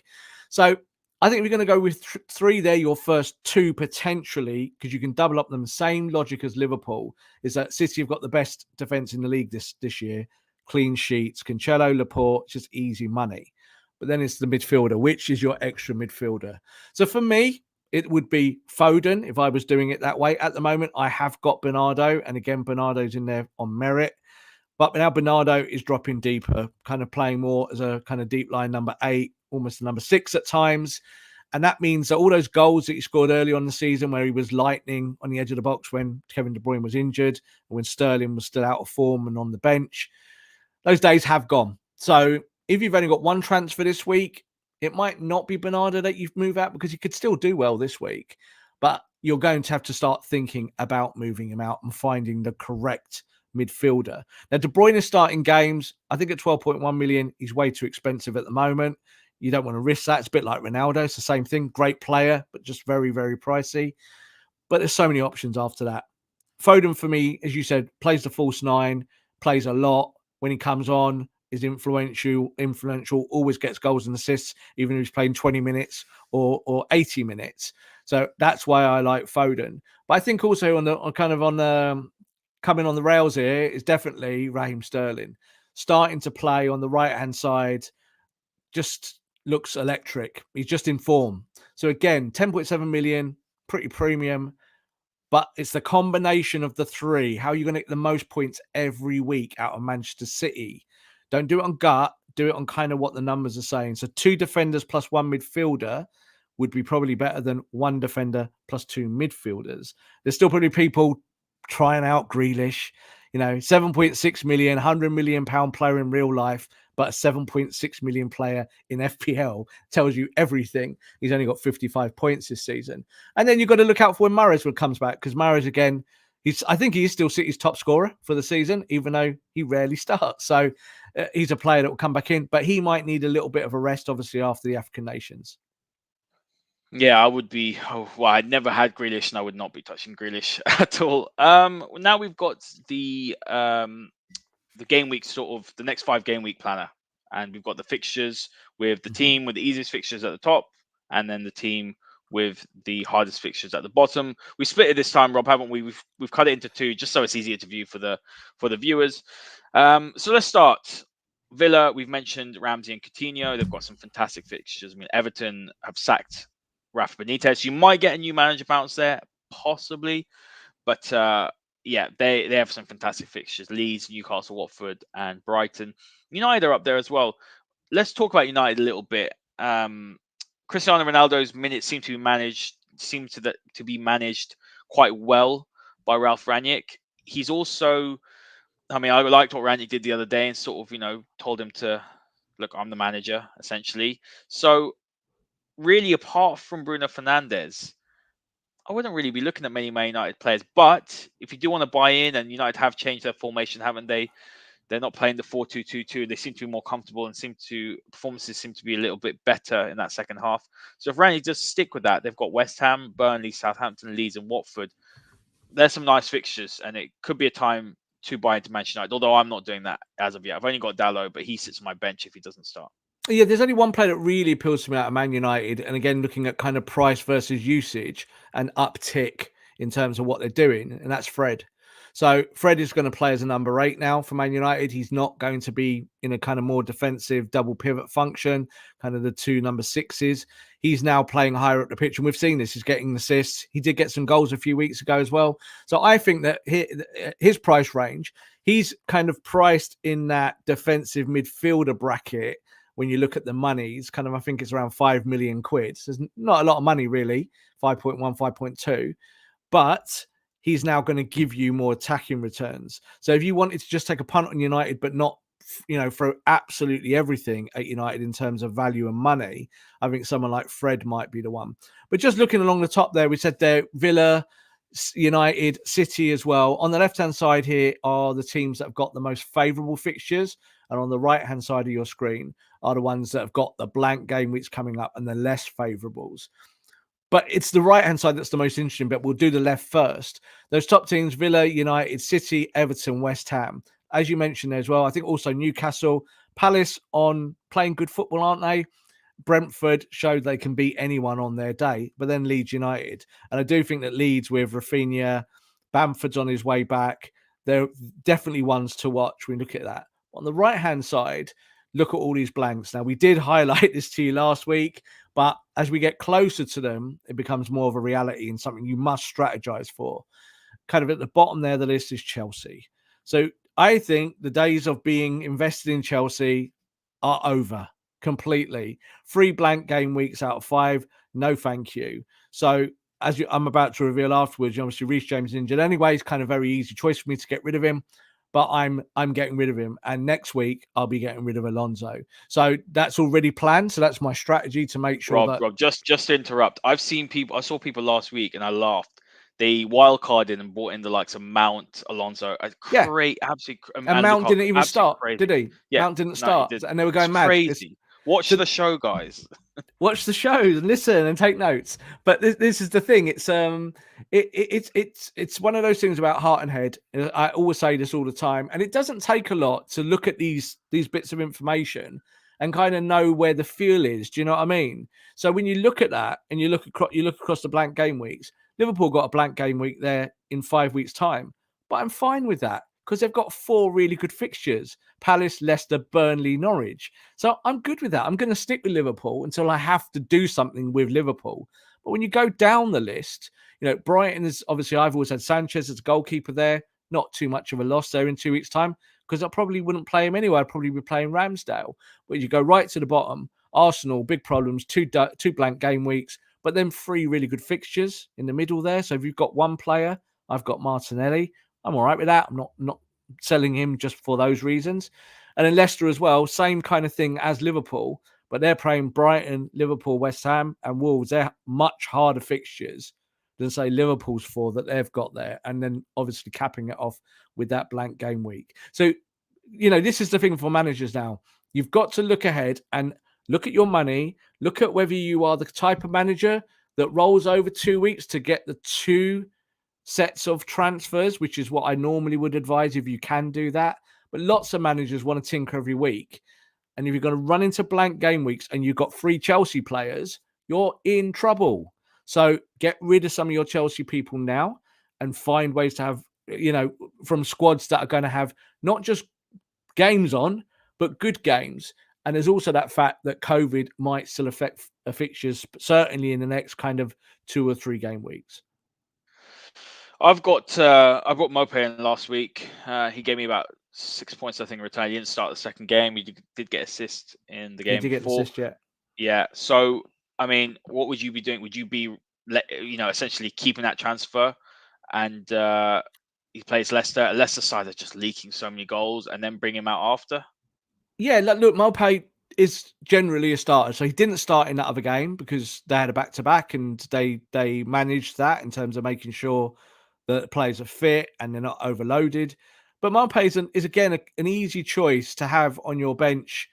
So I think we're going to go with 3 there, your first 2 potentially, because you can double up them. Same logic as Liverpool is that City have got the best defence in the league this year. Clean sheets, Cancelo, Laporte, just easy money. But then it's the midfielder, which is your extra midfielder. So for me, it would be Foden if I was doing it that way. At the moment, I have got Bernardo, and again, Bernardo's in there on merit. But now Bernardo is dropping deeper, kind of playing more as a kind of deep line number 8, almost number 6 at times. And that means that all those goals that he scored early on the season where he was lightning on the edge of the box when Kevin De Bruyne was injured, and when Sterling was still out of form and on the bench, those days have gone. So if you've only got 1 transfer this week, it might not be Bernardo that you move out because he could still do well this week. But you're going to have to start thinking about moving him out and finding the correct midfielder. Now, De Bruyne is starting games. I think at 12.1 million, he's way too expensive at the moment. You don't want to risk that. It's a bit like Ronaldo. It's the same thing. Great player, but just very, very pricey. But there's so many options after that. Foden, for me, as you said, plays the false 9, plays a lot. When he comes on, is influential, always gets goals and assists, even if he's playing 20 minutes or 80 minutes. So that's why I like Foden. But I think also on the coming on the rails here is definitely Raheem Sterling. Starting to play on the right-hand side just looks electric. He's just in form. So again, 10.7 million, pretty premium. But it's the combination of the 3. How are you going to get the most points every week out of Manchester City? Don't do it on gut. Do it on kind of what the numbers are saying. So 2 defenders plus 1 midfielder would be probably better than 1 defender plus 2 midfielders. There's still probably people trying out Grealish. 7.6 million, 100 million pound player in real life, but a 7.6 million player in FPL tells you everything. He's only got 55 points this season. And then you've got to look out for when Mahrez comes back, because Mahrez, again, I think he is still City's top scorer for the season, even though he rarely starts. So he's a player that will come back in, but he might need a little bit of a rest, obviously, after the African nations. Yeah, I would be. I'd never had Grealish, and I would not be touching Grealish at all. Now we've got the game week, sort of the next 5 game week planner, and we've got the fixtures with the team with the easiest fixtures at the top, and then the team with the hardest fixtures at the bottom. We split it this time, Rob, haven't we? We've cut it into 2 just so it's easier to view for the viewers. So let's start. Villa, we've mentioned Ramsey and Coutinho. They've got some fantastic fixtures. I mean, Everton have sacked Rafa Benitez. You might get a new manager bounce there, possibly, but yeah, they have some fantastic fixtures: Leeds, Newcastle, Watford, and Brighton. United are up there as well. Let's talk about United a little bit. Cristiano Ronaldo's minutes seem to be managed quite well by Ralph Rangnick. he's also, I mean, I liked what Randy did the other day and sort of, told him to look, I'm the manager essentially. So really, apart from Bruno Fernandes, I wouldn't really be looking at many Man United players. But if you do want to buy in, and United have changed their formation, haven't they? They're not playing the 4-2-2-2. They seem to be more comfortable and performances seem to be a little bit better in that second half. So if Randy does stick with that, they've got West Ham, Burnley, Southampton, Leeds, and Watford. There's some nice fixtures, and it could be a time to buy into Manchester United. Although I'm not doing that as of yet. I've only got Dalot, but he sits on my bench if he doesn't start. Yeah, there's only one player that really appeals to me out of Man United. And again, looking at kind of price versus usage and uptick in terms of what they're doing, and that's Fred. So Fred is going to play as a number 8 now for Man United. He's not going to be in a kind of more defensive double pivot function, kind of the 2 number 6s. He's now playing higher up the pitch, and we've seen this. He's getting assists. He did get some goals a few weeks ago as well. So I think that his price range, he's kind of priced in that defensive midfielder bracket. When you look at the money, it's kind of, I think it's around 5 million quid. So there's not a lot of money really, 5.1, 5.2, but he's now going to give you more attacking returns. So if you wanted to just take a punt on United, but not, throw absolutely everything at United in terms of value and money, I think someone like Fred might be the one. But just looking along the top there, we said there, Villa, United, City as well. On the left-hand side here are the teams that have got the most favourable fixtures. And on the right-hand side of your screen are the ones that have got the blank game weeks coming up and the less favourables. But it's the right-hand side that's the most interesting, but we'll do the left first. Those top teams, Villa, United, City, Everton, West Ham. As you mentioned there as well, I think also Newcastle, Palace on playing good football, aren't they? Brentford showed they can beat anyone on their day, but then Leeds United. And I do think that Leeds with Rafinha, Bamford's on his way back. They're definitely ones to watch when we look at that. On the right-hand side, look at all these blanks. Now, we did highlight this to you last week, but as we get closer to them, it becomes more of a reality and something you must strategize for. Kind of at the bottom there, the list is Chelsea. So I think the days of being invested in Chelsea are over completely. 3 blank game weeks out of 5. No, thank you. So as I'm about to reveal afterwards, obviously Reece James injured anyway. It's kind of very easy choice for me to get rid of him. But I'm getting rid of him. And next week, I'll be getting rid of Alonso. So that's already planned. So that's my strategy to make sure Rob, just to interrupt. I saw people last week and I laughed. They wildcarded and brought in the likes of Mount, Alonso. Absolutely, and Mount didn't even start, crazy. did he? Yeah, Mount didn't start. And they were going mad. Crazy. Watch the show, guys. Watch the shows and listen and take notes. But this is the thing. It's one of those things about heart and head. I always say this all the time, and it doesn't take a lot to look at these bits of information and kind of know where the feel is. Do you know what I mean? So when you look at that and you look across the blank game weeks, Liverpool got a blank game week there in 5 weeks' time, but I'm fine with that because they've got 4 really good fixtures: Palace, Leicester, Burnley, Norwich. So I'm good with that. I'm going to stick with Liverpool until I have to do something with Liverpool. But when you go down the list, Brighton is obviously, I've always had Sanchez as a goalkeeper there. Not too much of a loss there in 2 weeks' time because I probably wouldn't play him anyway. I'd probably be playing Ramsdale. But you go right to the bottom, Arsenal, big problems, 2 blank game weeks, but then 3 really good fixtures in the middle there. So if you've got one player, I've got Martinelli. I'm all right with that. I'm not selling him just for those reasons. And then Leicester as well, same kind of thing as Liverpool, but they're playing Brighton, Liverpool, West Ham, and Wolves. They're much harder fixtures than, say, Liverpool's 4 that they've got there. And then obviously capping it off with that blank game week. So, this is the thing for managers now. You've got to look ahead and look at your money, look at whether you are the type of manager that rolls over 2 weeks to get the 2 sets of transfers, which is what I normally would advise if you can do that. But lots of managers want to tinker every week. And if you're going to run into blank game weeks and you've got 3 Chelsea players, you're in trouble. So get rid of some of your Chelsea people now and find ways to have, from squads that are going to have not just games on, but good games. And there's also that fact that COVID might still affect fixtures, certainly in the next kind of 2 or 3 game weeks. I've got Mope in last week. He gave me about 6 points, I think, in return. He didn't start the second game. He did get assist in the game before. Get assist, yeah. Yeah. So, I mean, what would you be doing? Would you be, essentially keeping that transfer and he plays Leicester, a Leicester side that's just leaking so many goals, and then bring him out after? Yeah, look, Maupay is generally a starter. So he didn't start in that other game because they had a back-to-back and they managed that in terms of making sure that the players are fit and they're not overloaded. But Maupay is again an easy choice to have on your bench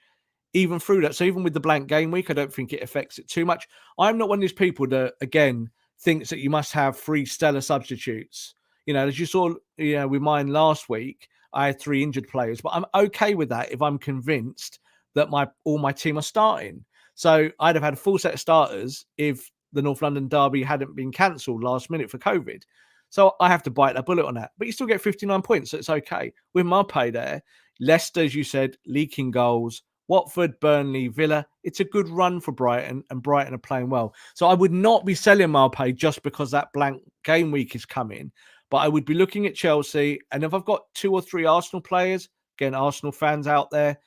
even through that. So even with the blank game week, I don't think it affects it too much. I'm not one of these people that, again, thinks that you must have 3 stellar substitutes. As you saw, with mine last week, I had 3 injured players, but I'm okay with that if I'm convinced that all my team are starting. So I'd have had a full set of starters if the North London derby hadn't been cancelled last minute for COVID. So I have to bite that bullet on that. But you still get 59 points, so it's okay. With Maupay there, Leicester, as you said, leaking goals. Watford, Burnley, Villa. It's a good run for Brighton, and Brighton are playing well. So I would not be selling Maupay just because that blank game week is coming. But I would be looking at Chelsea. And if I've got 2 or 3 Arsenal players, again, Arsenal fans out there,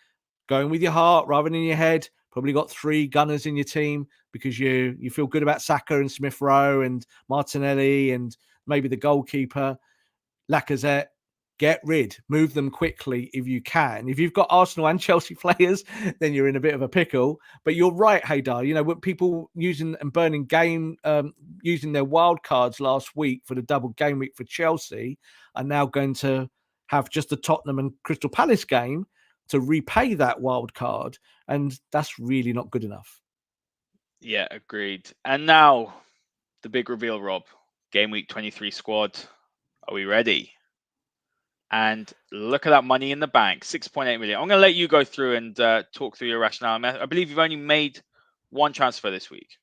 going with your heart rather than your head. Probably got 3 gunners in your team because you feel good about Saka and Smith Rowe and Martinelli and maybe the goalkeeper, Lacazette. Move them quickly if you can. If you've got Arsenal and Chelsea players, then you're in a bit of a pickle. But you're right, Haider. When people using and burning using their wild cards last week for the double game week for Chelsea are now going to have just the Tottenham and Crystal Palace game to repay that wild card. And that's really not good enough. Yeah, agreed. And now the big reveal, Rob. Game week 23 squad. Are we ready? And look at that money in the bank, 6.8 million. I'm going to let you go through and talk through your rationale. I believe you've only made 1 transfer this week.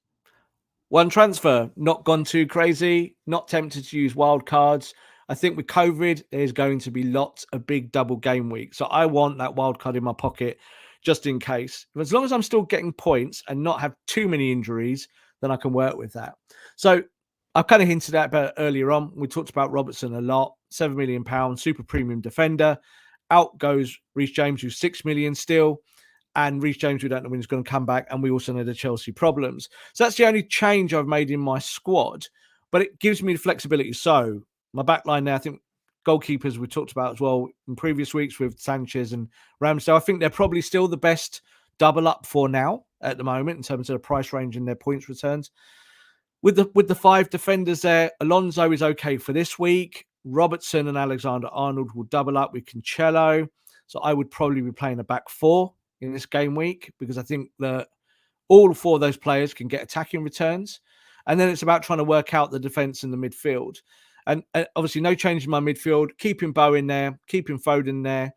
1 transfer, not gone too crazy, not tempted to use wild cards. I think with COVID, there's going to be lots of big double game weeks. So I want that wild card in my pocket just in case. As long as I'm still getting points and not have too many injuries, then I can work with that. So I've kind of hinted at about earlier on. We talked about Robertson a lot. £7 million, super premium defender. Out goes Reece James, who's 6 million still. And Reece James, we don't know when he's going to come back. And we also know the Chelsea problems. So that's the only change I've made in my squad. But it gives me the flexibility. So my back line now, I think goalkeepers we talked about as well in previous weeks with Sanchez and Ramsey. I think they're probably still the best double up for now at the moment in terms of the price range and their points returns. With the 5 defenders there, Alonso is okay for this week. Robertson and Alexander-Arnold will double up with Cancelo. So I would probably be playing a back 4 in this game week because I think that all 4 of those players can get attacking returns. And then it's about trying to work out the defense and the midfield. And obviously no change in my midfield, keeping Bowen there, keeping Foden there.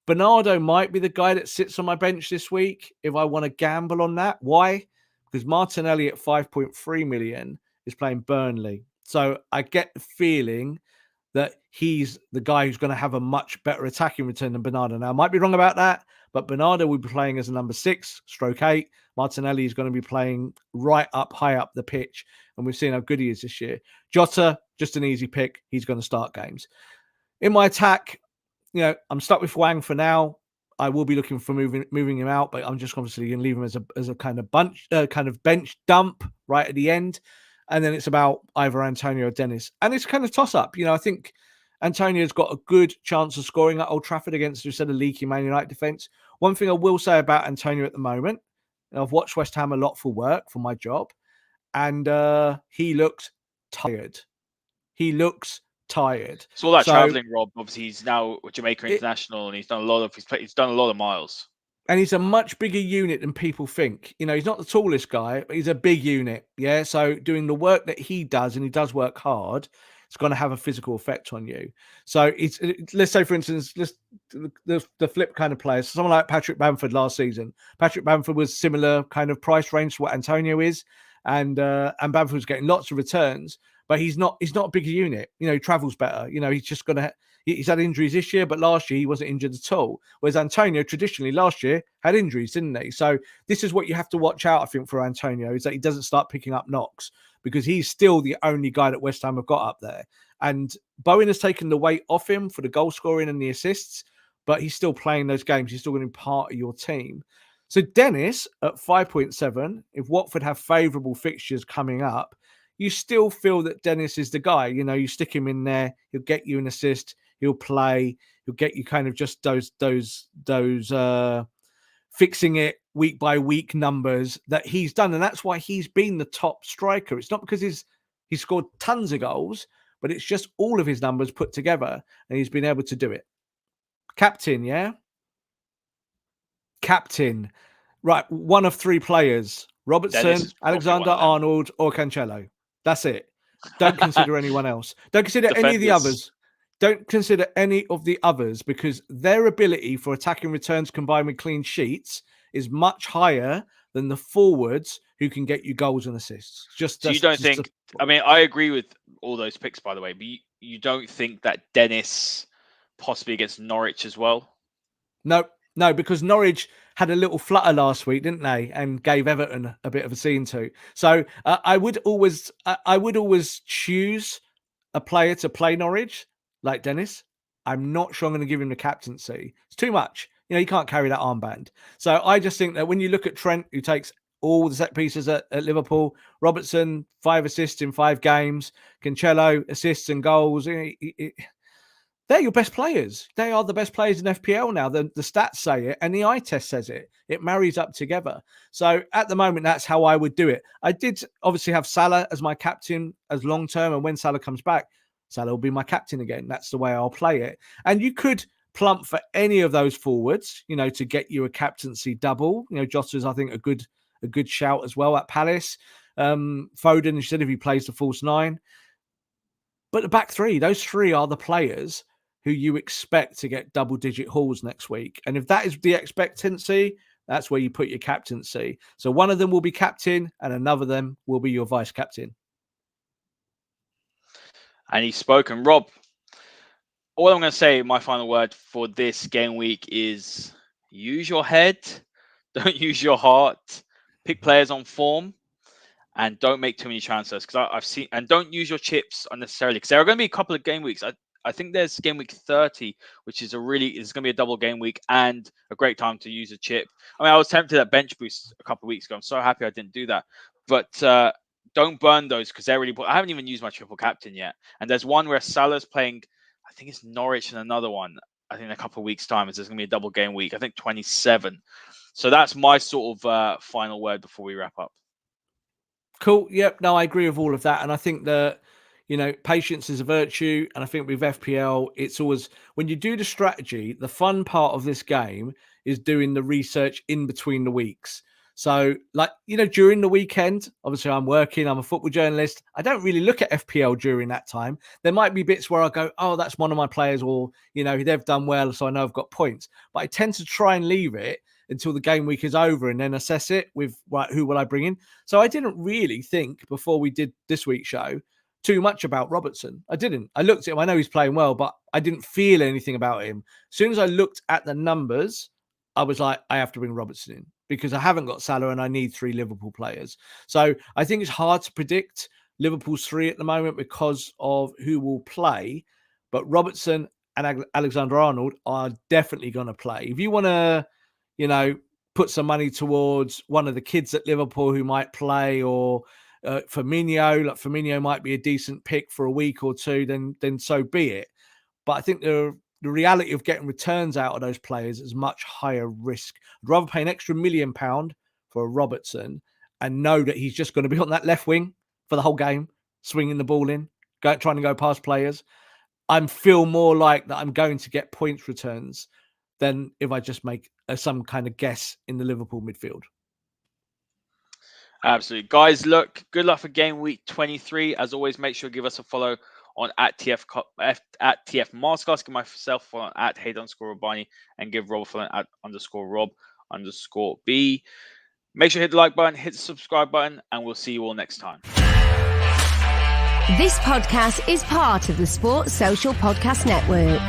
Bernardo might be the guy that sits on my bench this week if I want to gamble on that. Why? Because Martinelli at 5.3 million is playing Burnley. So I get the feeling that he's the guy who's going to have a much better attacking return than Bernardo. Now, I might be wrong about that, but Bernardo will be playing as a number 6, stroke 8. Martinelli is going to be playing right up, high up the pitch, and we've seen how good he is this year. Jota, just an easy pick. He's going to start games. In my attack, I'm stuck with Wang for now. I will be looking for moving him out, but I'm just obviously going to leave him as a kind of bench dump right at the end. And then it's about either Antonio or Dennis. And it's kind of toss up. I think Antonio's got a good chance of scoring at Old Trafford against instead of leaky Man United defence. One thing I will say about Antonio at the moment, I've watched West Ham a lot for work, for my job, and he looks tired. It's all that travelling, Rob. Obviously, he's now Jamaica international, and he's done a lot of miles. And he's a much bigger unit than people think. He's not the tallest guy, but he's a big unit. Yeah. So doing the work that he does, and he does work hard, it's going to have a physical effect on you. So let's say, for instance, the flip kind of players. Someone like Patrick Bamford last season. Patrick Bamford was similar kind of price range to what Antonio is, and Bamford was getting lots of returns. But he's not a bigger unit. He travels better. He's had injuries this year, but last year he wasn't injured at all. Whereas Antonio traditionally last year had injuries, didn't he? So this is what you have to watch out, I think, for Antonio, is that he doesn't start picking up knocks because he's still the only guy that West Ham have got up there. And Bowen has taken the weight off him for the goal scoring and the assists, but he's still playing those games. He's still going to be part of your team. So Dennis at 5.7, if Watford have favourable fixtures coming up, you still feel that Dennis is the guy. You know, you stick him in there, he'll get you an assist, he'll play, he'll get you kind of just those fixing it week by week numbers that he's done. And that's why he's been the top striker. It's not because he's scored tons of goals, but it's just all of his numbers put together and he's been able to do it. Captain, yeah? Captain. Right, one of 3 players. Robertson, Alexander-Arnold, or Cancelo. That's it. Don't consider anyone else. Don't consider any of the others. Don't consider any of the others because their ability for attacking returns combined with clean sheets is much higher than the forwards who can get you goals and assists. So you don't think... I mean, I agree with all those picks, by the way, but you don't think that Dennis possibly against Norwich as well? No, because Norwich had a little flutter last week, didn't they? And gave Everton a bit of a scene too. So I would always choose a player to play Norwich like Dennis. I'm not sure I'm going to give him the captaincy. It's too much. You know, he can't carry that armband. So I just think that when you look at Trent, who takes all the set pieces at Liverpool, Robertson, 5 assists in 5 games, Cancelo, assists and goals. They're your best players. They are the best players in FPL now. The stats say it and the eye test says it. It marries up together. So at the moment, that's how I would do it. I did obviously have Salah as my captain as long term. And when Salah comes back, Salah will be my captain again. That's the way I'll play it. And you could plump for any of those forwards, you know, to get you a captaincy double. You know, Jota's, I think, a good shout as well at Palace. Foden, instead if he plays the false 9. But the back 3, those 3 are the players who you expect to get double-digit hauls next week. And if that is the expectancy, that's where you put your captaincy. So one of them will be captain and another of them will be your vice-captain. And he's spoken. Rob, all I'm going to say, my final word for this game week is use your head, don't use your heart, pick players on form, and don't make too many transfers. Because I've seen, and don't use your chips unnecessarily, because there are going to be a couple of game weeks. I think there's game week 30, which is going to be a double game week and a great time to use a chip. I mean, I was tempted at bench boost a couple of weeks ago. I'm so happy I didn't do that. But don't burn those because they're really. I haven't even used my triple captain yet. And there's one where Salah's playing. I think it's Norwich and another one. I think in a couple of weeks' time, there's going to be a double game week. I think 27. So that's my sort of final word before we wrap up. Cool. Yep. No, I agree with all of that. And I think that, you know, patience is a virtue. And I think with FPL, it's always, when you do the strategy, the fun part of this game is doing the research in between the weeks. So, like, you know, during the weekend, obviously I'm working, I'm a football journalist. I don't really look at FPL during that time. There might be bits where I go, oh, that's one of my players, or, you know, they've done well, so I know I've got points. But I tend to try and leave it until the game week is over and then assess it with, right, who will I bring in? So I didn't really think before we did this week's show too much about Robertson. I didn't. I looked at him. I know he's playing well, but I didn't feel anything about him. As soon as I looked at the numbers, I was like, I have to bring Robertson in because I haven't got Salah and I need 3 Liverpool players. So I think it's hard to predict Liverpool's 3 at the moment because of who will play. But Robertson and Alexander-Arnold are definitely going to play. If you want to, you know, put some money towards one of the kids at Liverpool who might play, or Firmino, like Firmino might be a decent pick for a week or two, then so be it. But I think the reality of getting returns out of those players is much higher risk. I'd rather pay an extra £1 million for a Robertson and know that he's just going to be on that left wing for the whole game, swinging the ball in, trying to go past players. I feel more like that I'm going to get points returns than if I just make some kind of guess in the Liverpool midfield. Absolutely. Guys, look, good luck for game week 23. As always, make sure to give us a follow on at TF Masterclass. Give myself a follow at Haider_Rubbani and give Rob a follow at _Rob_B. Make sure to hit the like button, hit the subscribe button, and we'll see you all next time. This podcast is part of the Sports Social Podcast Network.